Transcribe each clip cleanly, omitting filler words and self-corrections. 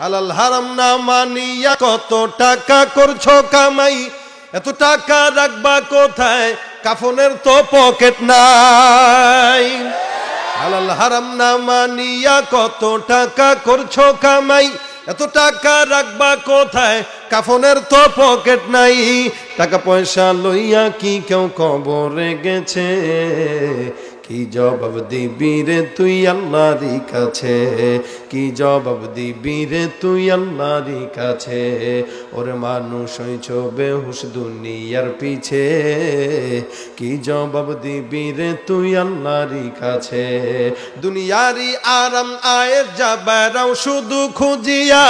হালাল হারাম না মানিয়া কত টাকা করছো কামাই, এত টাকা রাখবা কোথায়, কাফনের তো পকেট নাই। হালাল হারাম না মানিয়া কত টাকা করছো কামাই, এত টাকা রাখবা কোথায়, কাফনের তো পকেট নাই। টাকা পয়সা লইয়া কি কেউ কবরে গেছে, কি জবাব দিবি রে তুই আল্লাহরই কাছে, কি জবাব দিবি রে তুই আল্লাহরই কাছে। ওরে মানুষ হইছ বেহুশ দুনিয়ার পিছে, কি জবাব দিবি রে তুই আল্লাহরই কাছে। দুনিয়ারি আরাম আয়ের যাবেরাও শুধু খুঁজিয়া,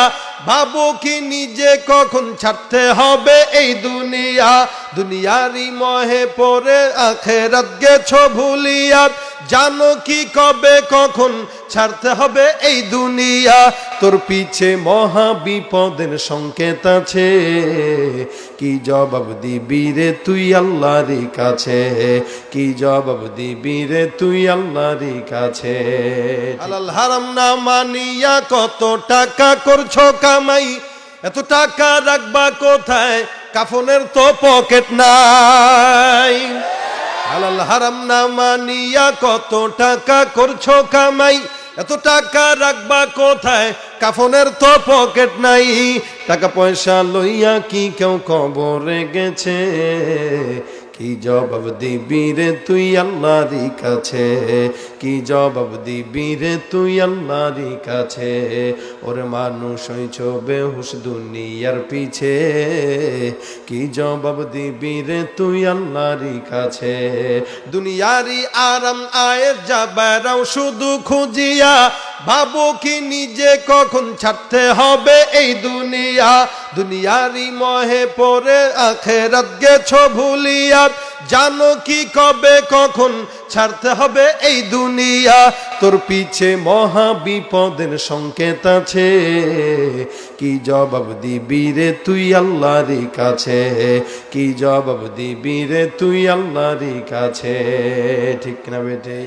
ভাবো কি নিজে কখন ছাড়তে হবে এই দুনিয়া। দুনিয়ারি মহে পড়ে আখেরাত গেছো ভুলিয়া, জানো কি কবে কখন ছাড়তে হবে এই দুনিয়া। তোর পিছে মহা বিপদের সংকেত আছে, কি জবাব দিবি রে তুই আল্লাহরই কাছে, কি জবাব দিবি রে তুই আল্লাহরই কাছে। হালাল হারাম না মানিয়া কত টাকা করছো কামাই, এত টাকা রাখবা কোথায়, কাফনের তো পকেট নাই। হালাল হারাম না মানিয়া কত টাকা করছো কামাই, এত টাকা রাখবা কোথায়, কাফনের তো পকেট নাই। টাকা পয়সা লইয়া কি কেউ কবরে গেছে, কি জবাব দিবি রে তুই আল্লাহরই কাছে, কি জবাব দিবি রে তুই আল্লাহরই কাছে। ওরে মানুষ হইছ বেহুশ দুনিয়ার পিছে, কি জবাব দিবি রে তুই আল্লাহরই কাছে। দুনিয়ারি আরাম আয়ের যাবেরাও শুধু খুঁজিয়া, ভাবো কি নিজে কখন ছাড়তে হবে এই দুনিয়া। দুনিয়ারি মহে পড়ে আখেরাত গেছো ভুলিয়া, জানো কি কবে কখন ছাড়তে হবে এই দুনিয়া। তোর পিছে মহা বিপদের সংকেত আছে, কি জবাব দিবি রে তুই আল্লাহরই কাছে, কি জবাব দিবি রে তুই আল্লাহরই কাছে। ঠিক না বেটে?